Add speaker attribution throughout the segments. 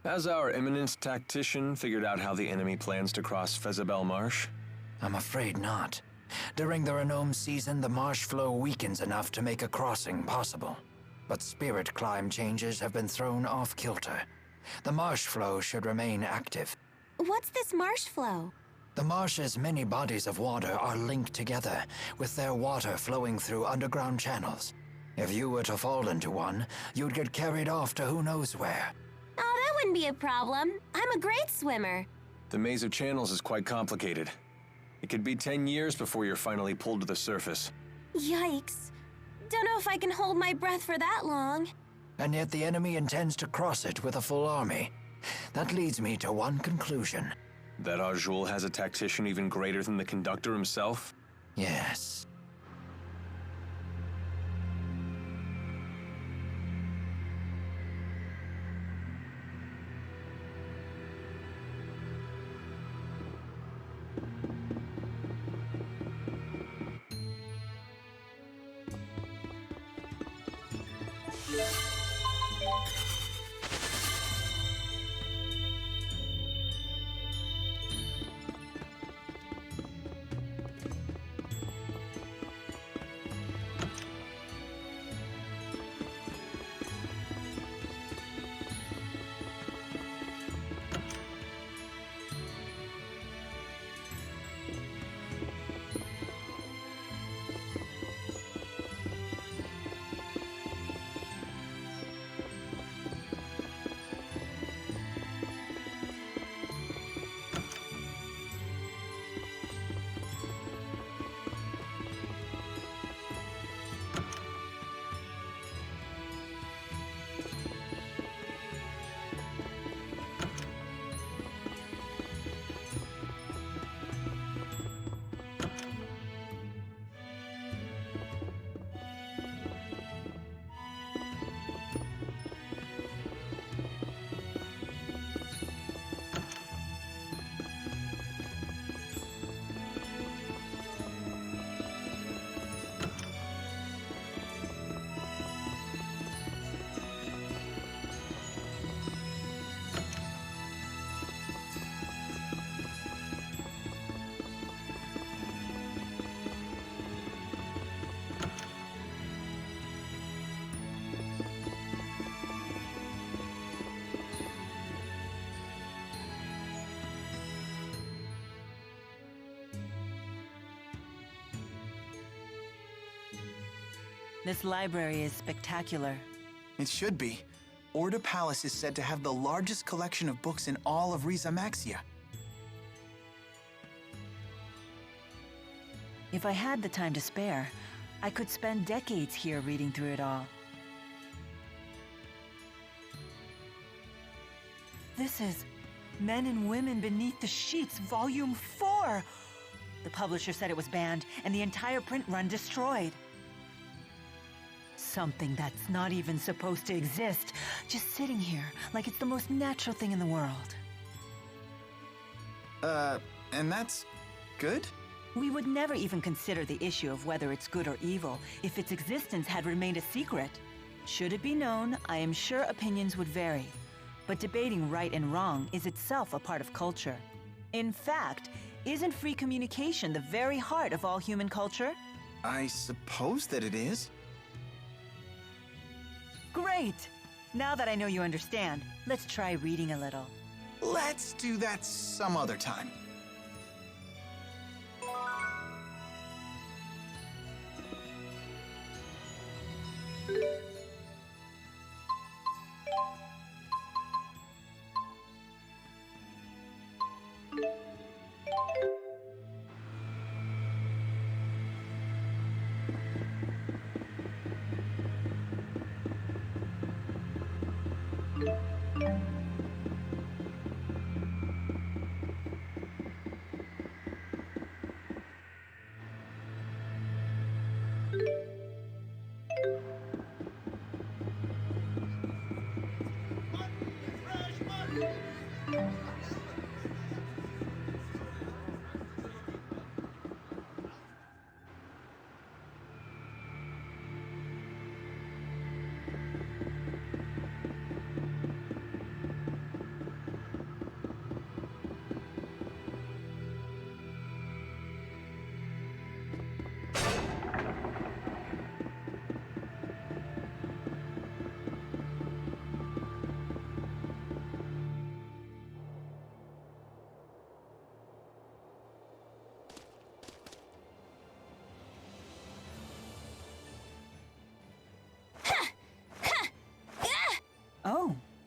Speaker 1: Has our eminent tactician figured out how the enemy plans to cross Fezabel Marsh?
Speaker 2: I'm afraid not. During the Renome season, the marsh flow weakens enough to make a crossing possible. But spirit climb changes have been thrown off kilter. The marsh flow should remain active.
Speaker 3: What's this marsh flow?
Speaker 2: The marsh's many bodies of water are linked together, with their water flowing through underground channels. If you were to fall into one, you'd get carried off to who knows where.
Speaker 3: Oh, that wouldn't be a problem. I'm a great swimmer.
Speaker 1: The maze of channels is quite complicated. It could be 10 years before you're finally pulled to the surface.
Speaker 3: Yikes. Don't know if I can hold my breath for that long.
Speaker 2: And yet the enemy intends to cross it with a full army. That leads me to one conclusion.
Speaker 1: That Arjul has a tactician even greater than the conductor himself?
Speaker 2: Yes.
Speaker 4: This library is spectacular.
Speaker 5: It should be. Orda Palace is said to have the largest collection of books in all of Rizamaxia.
Speaker 4: If I had the time to spare, I could spend decades here reading through it all. This is Men and Women Beneath the Sheets, Volume 4! The publisher said it was banned, and the entire print run destroyed. Something that's not even supposed to exist, just sitting here like it's the most natural thing in the world.
Speaker 5: And that's good?
Speaker 4: We would never even consider the issue of whether it's good or evil if its existence had remained a secret. Should it be known, I am sure opinions would vary. But debating right and wrong is itself a part of culture. In fact, isn't free communication the very heart of all human culture?
Speaker 5: I suppose that it is.
Speaker 4: Great! Now that I know you understand, let's try reading a little.
Speaker 5: Let's do that some other time.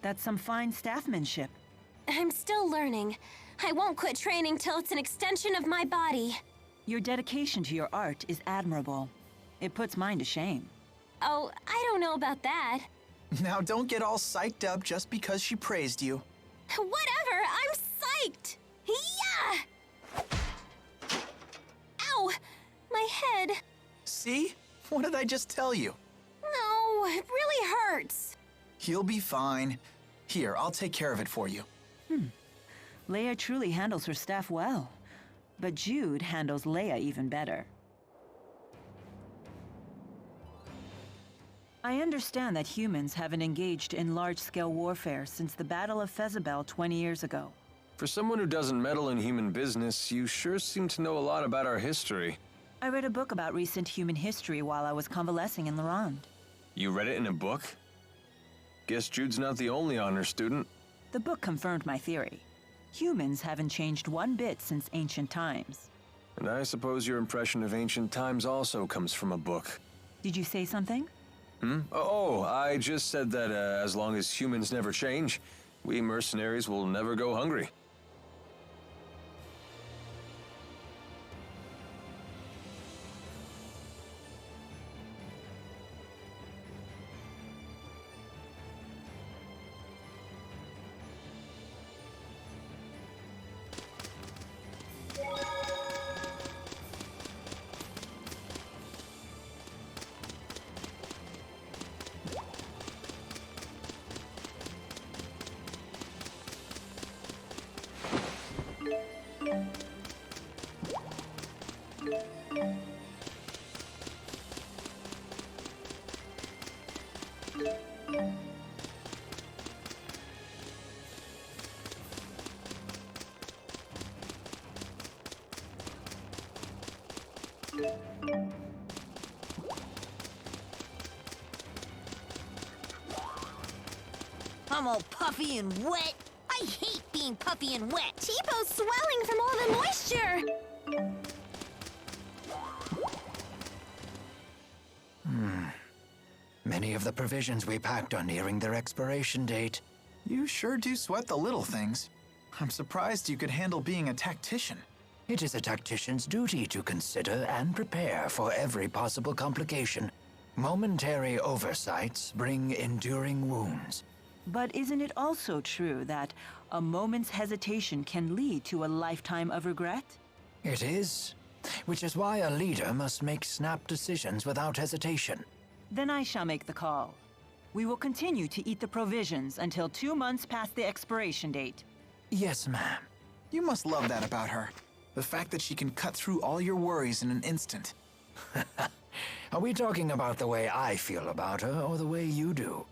Speaker 4: That's some fine staffmanship.
Speaker 3: I'm still learning. I won't quit training till it's an extension of my body.
Speaker 4: Your dedication to your art is admirable. It puts mine to shame.
Speaker 3: Oh, I don't know about that.
Speaker 5: Now don't get all psyched up just because she praised you.
Speaker 3: Whatever, I'm psyched! Yeah! Ow! My head.
Speaker 5: See? What did I just tell you?
Speaker 3: No, it really hurts.
Speaker 5: You'll be fine. Here, I'll take care of it for you.
Speaker 4: Leia truly handles her staff well. But Jude handles Leia even better. I understand that humans haven't engaged in large-scale warfare since the Battle of Fezabel 20 years ago.
Speaker 1: For someone who doesn't meddle in human business, you sure seem to know a lot about our history.
Speaker 4: I read a book about recent human history while I was convalescing in Lorand.
Speaker 1: You read it in a book? Guess Jude's not the only honor student.
Speaker 4: The book confirmed my theory. Humans haven't changed one bit since ancient times.
Speaker 1: And I suppose your impression of ancient times also comes from a book.
Speaker 4: Did you say something?
Speaker 1: Oh, I just said that as long as humans never change, we mercenaries will never go hungry.
Speaker 6: I'm all puffy and wet. I hate being puffy and wet.
Speaker 3: T-Po's swelling from all the moisture.
Speaker 2: Many of the provisions we packed are nearing their expiration date.
Speaker 5: You sure do sweat the little things. I'm surprised you could handle being a tactician.
Speaker 2: It is a tactician's duty to consider and prepare for every possible complication. Momentary oversights bring enduring wounds.
Speaker 4: But isn't it also true that a moment's hesitation can lead to a lifetime of regret?
Speaker 2: It is, which is why a leader must make snap decisions without hesitation.
Speaker 4: Then I shall make the call. We will continue to eat the provisions until 2 months past the expiration date.
Speaker 2: Yes, ma'am.
Speaker 5: You must love that about her. The fact that she can cut through all your worries in an instant.
Speaker 2: Are we talking about the way I feel about her or the way you do?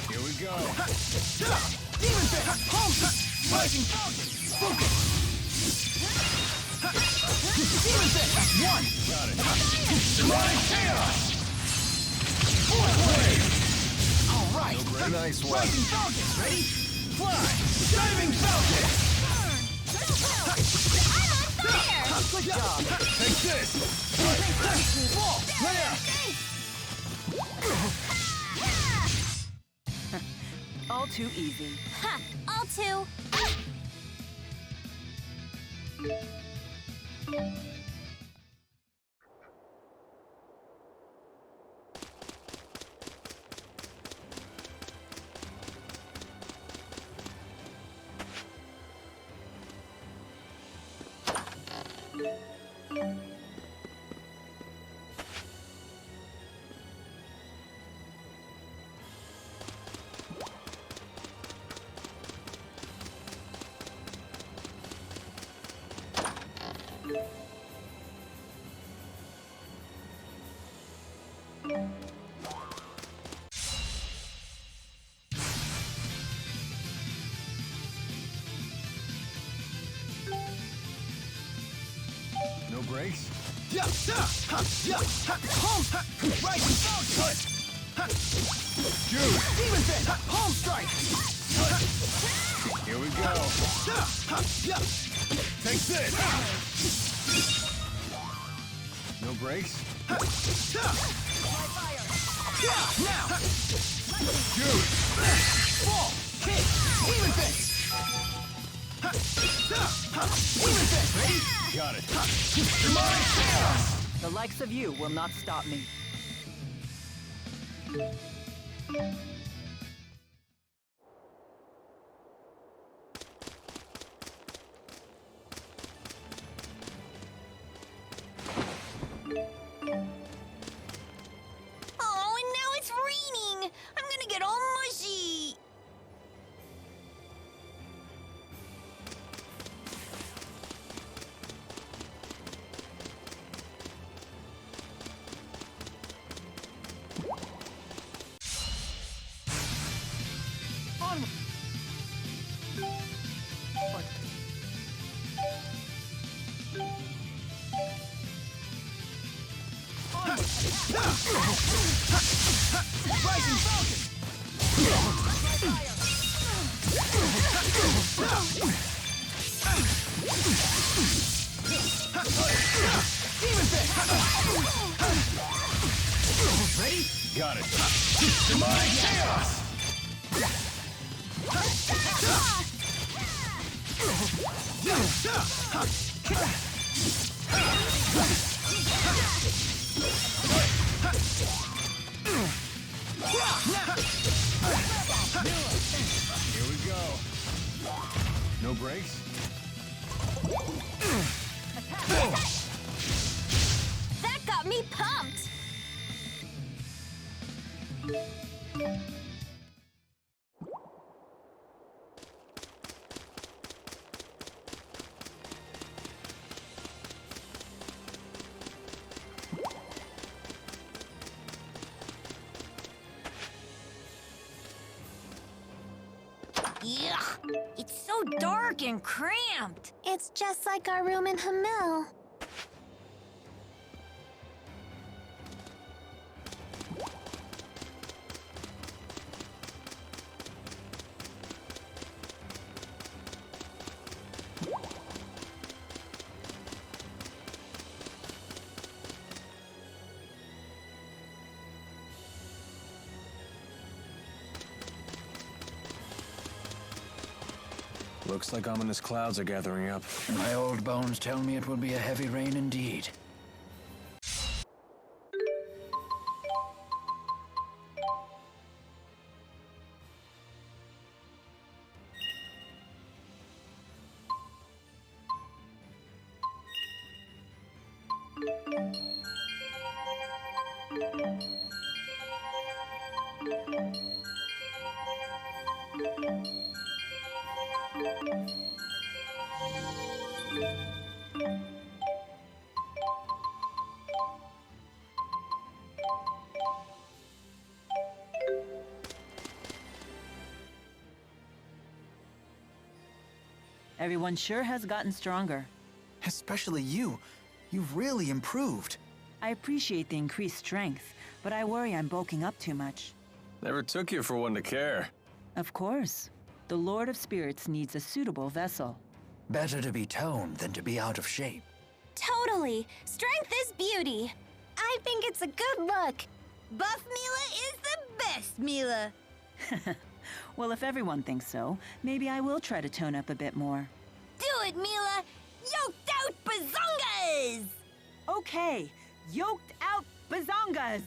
Speaker 1: Here we go.
Speaker 5: Demon Fist! Home! Rising Falcon! Focus! Demon Fist! One!
Speaker 1: Got it.
Speaker 5: Demonic Chaos! Fourth Wave! Alright!
Speaker 1: Nice one.
Speaker 7: Rising Falcon, ready? Fly! Diving Falcon!
Speaker 6: I'm on fire!
Speaker 7: Good job! Take this! Wall! Layer!
Speaker 4: All too easy.
Speaker 3: Ha! All two.
Speaker 1: No breaks?
Speaker 7: Yeah! Home! Rising Falcon!
Speaker 1: Jude!
Speaker 7: Demon Fist! Home Strike!
Speaker 1: Here we go.
Speaker 7: Take this!
Speaker 1: No breaks?
Speaker 7: Now!
Speaker 1: Jude!
Speaker 7: Ball! Kick! Demon Fist! Demon Fist! Ready?
Speaker 1: Got it.
Speaker 7: Demonic Chaos!
Speaker 4: The likes of you will not stop me.
Speaker 6: Oh, and now it's raining! I'm gonna get all mushy!
Speaker 7: Rising Falcon! Demon Fist! Ready?
Speaker 1: Got it.
Speaker 7: Demonic Chaos!
Speaker 1: Here we go. No breaks?
Speaker 3: That got me pumped.
Speaker 6: Yuck! It's so dark and cramped.
Speaker 3: It's just like our room in Hamil.
Speaker 1: Looks like ominous clouds are gathering up.
Speaker 2: My old bones tell me it will be a heavy rain indeed.
Speaker 4: Everyone sure has gotten stronger.
Speaker 5: Especially you. You've really improved.
Speaker 4: I appreciate the increased strength, but I worry I'm bulking up too much.
Speaker 1: Never took you for one to care.
Speaker 4: Of course. The Lord of Spirits needs a suitable vessel.
Speaker 2: Better to be toned than to be out of shape.
Speaker 3: Totally. Strength is beauty. I think it's a good look.
Speaker 6: Buff Mila is the best Mila.
Speaker 4: Well, if everyone thinks so, maybe I will try to tone up a bit more.
Speaker 6: Do it, Mila! Yoked out bazongas!
Speaker 4: Okay, yoked out bazongas!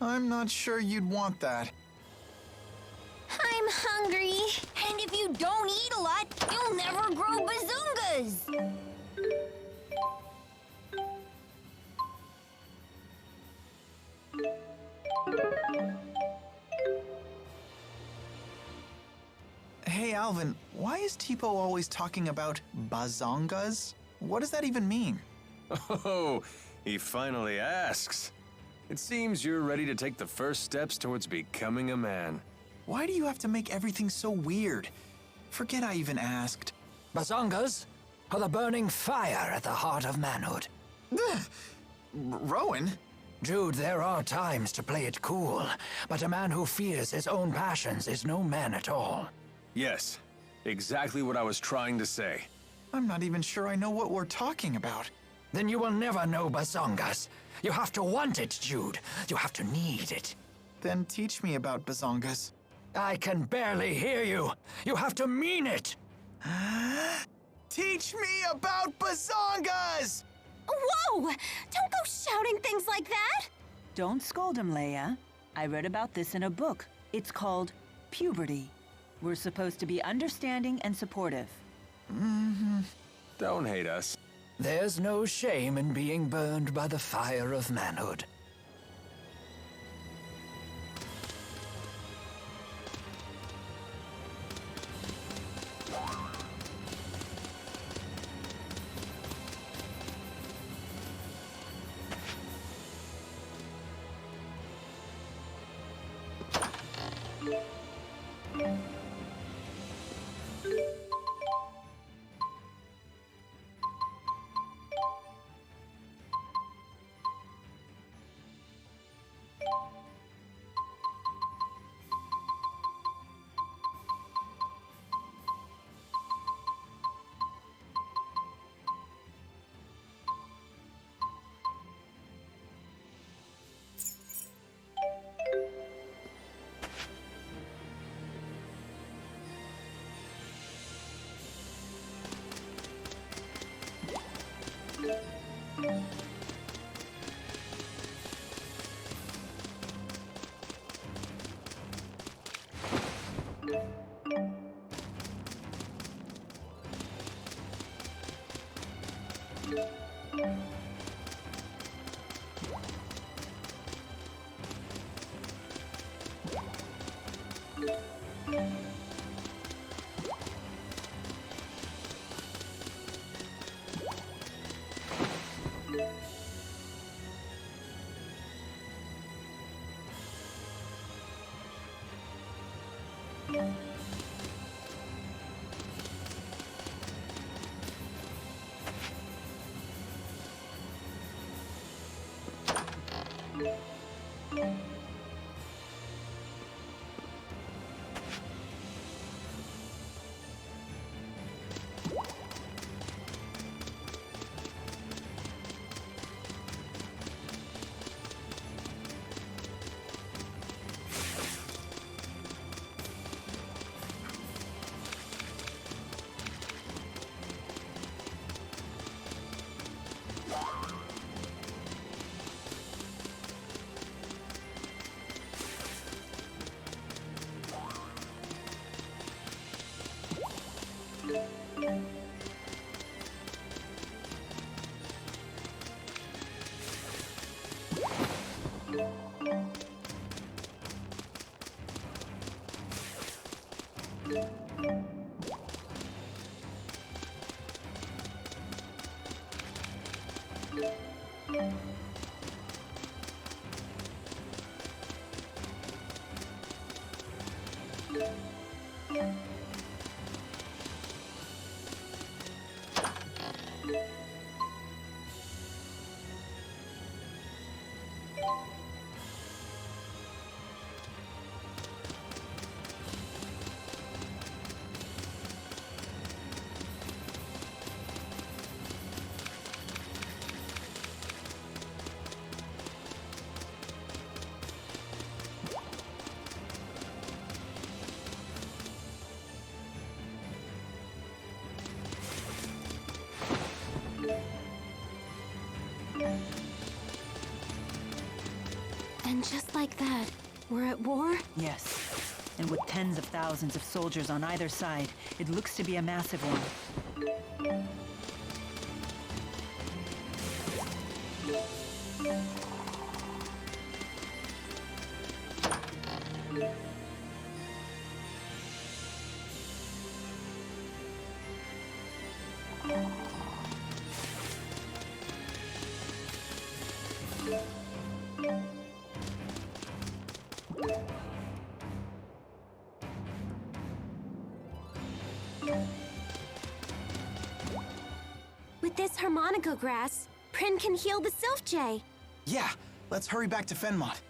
Speaker 5: I'm not sure you'd want that.
Speaker 3: I'm hungry.
Speaker 6: And if you don't eat a lot, you'll never grow bazongas!
Speaker 5: Hey, Alvin, why is Tipo always talking about bazongas? What does that even mean?
Speaker 1: Oh, he finally asks. It seems you're ready to take the first steps towards becoming a man.
Speaker 5: Why do you have to make everything so weird? Forget I even asked.
Speaker 2: Bazongas are the burning fire at the heart of manhood.
Speaker 5: Rowan?
Speaker 2: Jude, there are times to play it cool, but a man who fears his own passions is no man at all.
Speaker 1: Yes, exactly what I was trying to say.
Speaker 5: I'm not even sure I know what we're talking about.
Speaker 2: Then you will never know bazongas. You have to want it, Jude. You have to need it.
Speaker 5: Then teach me about bazongas.
Speaker 2: I can barely hear you. You have to mean it.
Speaker 5: Teach me about bazongas!
Speaker 3: Whoa! Don't go shouting things like that!
Speaker 4: Don't scold him, Leia. I read about this in a book. It's called Puberty. We're supposed to be understanding and supportive.
Speaker 1: Don't hate us.
Speaker 2: There's no shame in being burned by the fire of manhood.
Speaker 3: And just like that, we're at war?
Speaker 4: Yes. And with tens of thousands of soldiers on either side, it looks to be a massive one.
Speaker 3: With this harmonica grass, Prin can heal the Sylph Jay.
Speaker 5: Yeah, let's hurry back to Fenmont.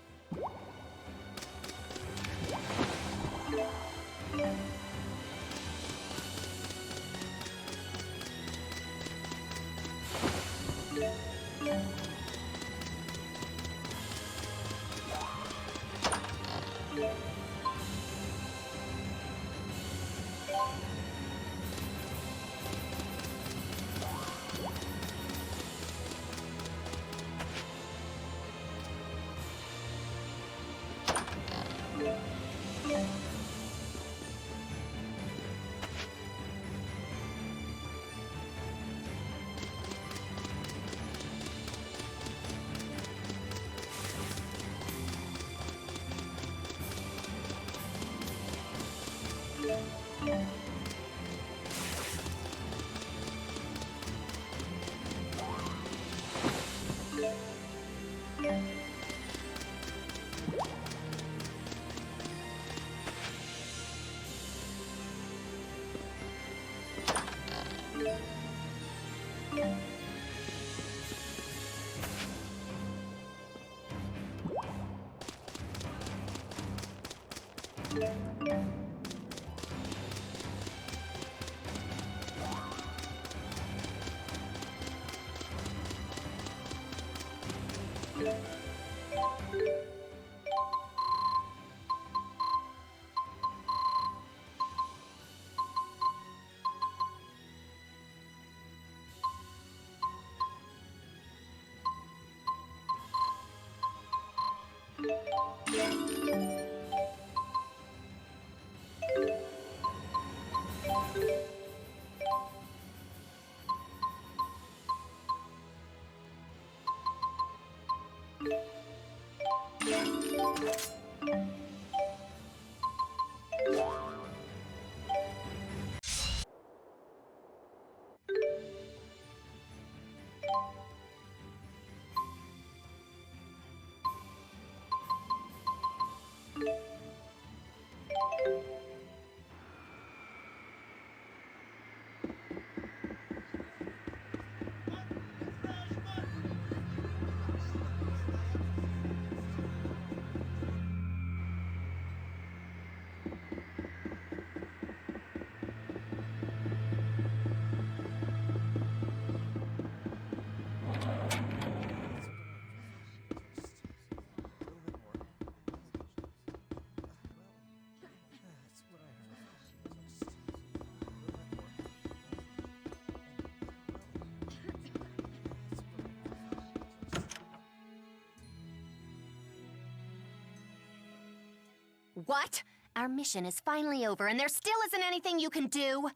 Speaker 6: What? Our mission is finally over, and there still isn't anything you can do?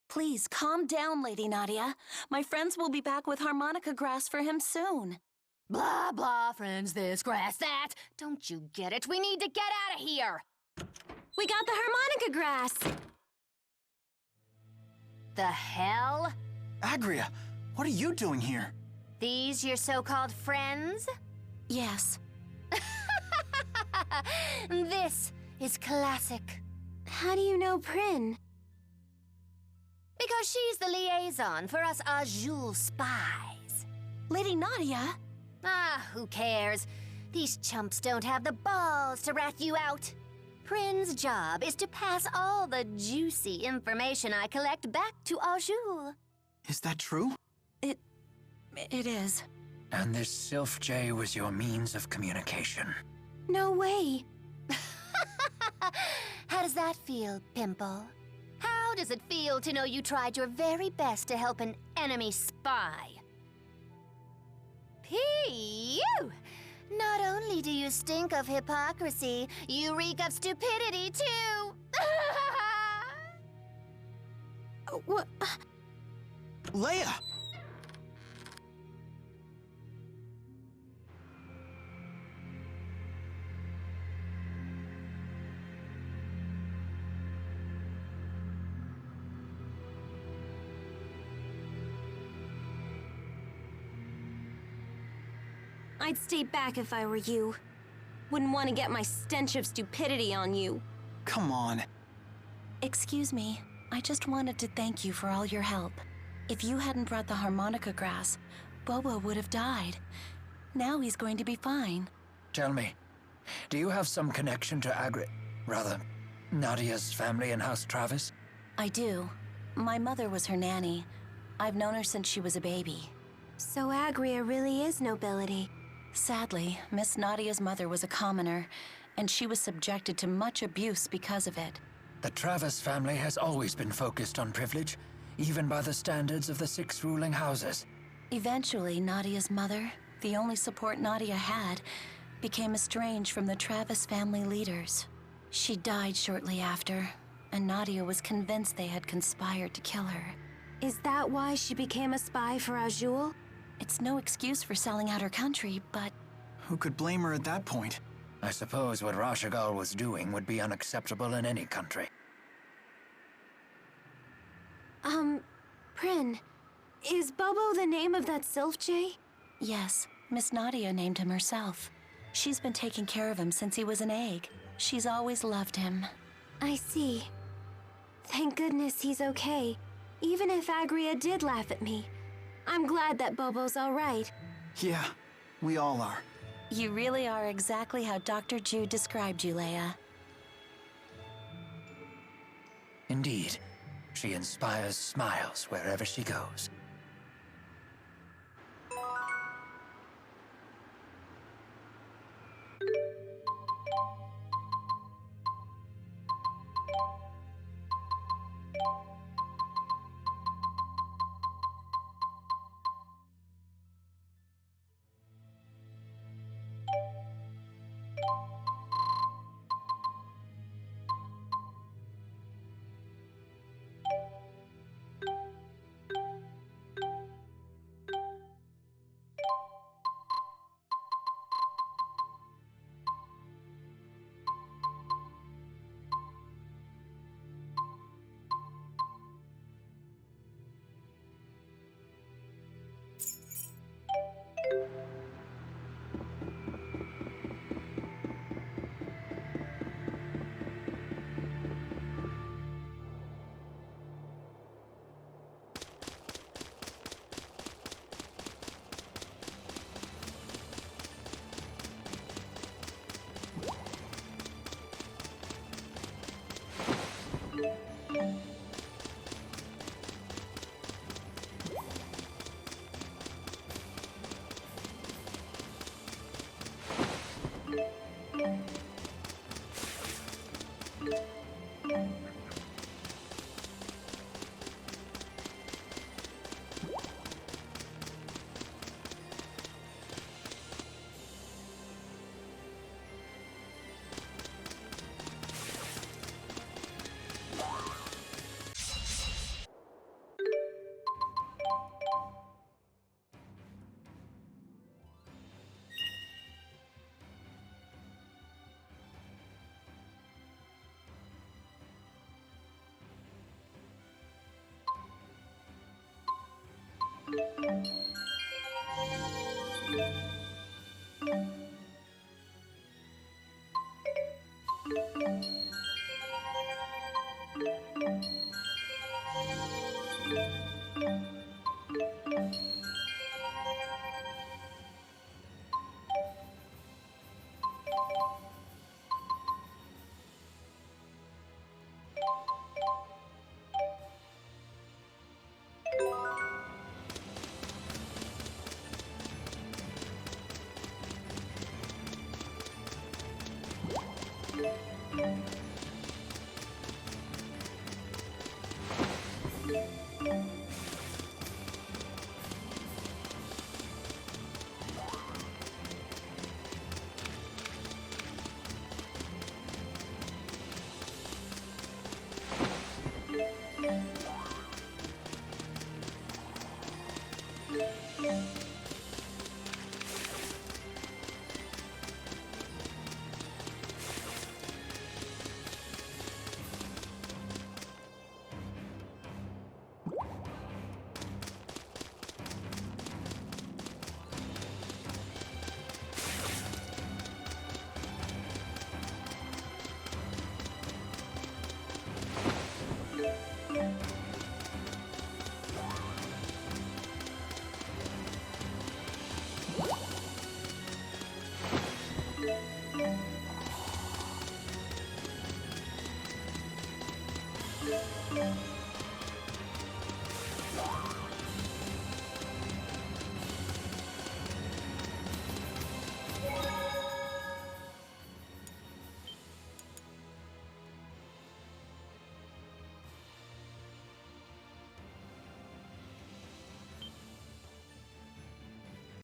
Speaker 3: Please, calm down, Lady Nadia. My friends will be back with harmonica grass for him soon.
Speaker 6: Blah, blah, friends this, grass that. Don't you get it? We need to get out of here!
Speaker 3: We got the harmonica grass!
Speaker 6: The hell?
Speaker 5: Agria, what are you doing here?
Speaker 6: These your so-called friends?
Speaker 3: Yes.
Speaker 6: This is classic.
Speaker 3: How do you know Prin?
Speaker 6: Because she's the liaison for us Azul spies.
Speaker 3: Lady Nadia?
Speaker 6: Ah, who cares? These chumps don't have the balls to rat you out. Prin's job is to pass all the juicy information I collect back to Azul.
Speaker 5: Is that true?
Speaker 3: It is.
Speaker 2: And this Sylph Jay was your means of communication.
Speaker 3: No way.
Speaker 6: How does that feel, Pimple? How does it feel to know you tried your very best to help an enemy spy? Pew! Not only only do you stink of hypocrisy, you reek of stupidity, too!
Speaker 3: What?
Speaker 5: Leia!
Speaker 3: I'd stay back if I were you. Wouldn't want to get my stench of stupidity on you.
Speaker 5: Come on.
Speaker 3: Excuse me, I just wanted to thank you for all your help. If you hadn't brought the harmonica grass, Bobo would have died. Now he's going to be fine.
Speaker 2: Tell me, do you have some connection to Nadia's family in House Travis?
Speaker 3: I do. My mother was her nanny. I've known her since she was a baby. So Agria really is nobility. Sadly, Miss Nadia's mother was a commoner, and she was subjected to much abuse because of it.
Speaker 2: The Travis family has always been focused on privilege, even by the standards of the 6 ruling houses.
Speaker 3: Eventually, Nadia's mother, the only support Nadia had, became estranged from the Travis family leaders. She died shortly after, and Nadia was convinced they had conspired to kill her. Is that why she became a spy for Azul? It's no excuse for selling out her country, but...
Speaker 5: Who could blame her at that point?
Speaker 2: I suppose what Rashagal was doing would be unacceptable in any country.
Speaker 3: Prin, is Bobo the name of that Sylph Jay? Yes, Miss Nadia named him herself. She's been taking care of him since he was an egg. She's always loved him. I see. Thank goodness he's okay. Even if Agria did laugh at me. I'm glad that Bobo's all right.
Speaker 5: Yeah, we all are.
Speaker 3: You really are exactly how Dr. Jude described you, Leia.
Speaker 2: Indeed, she inspires smiles wherever she goes.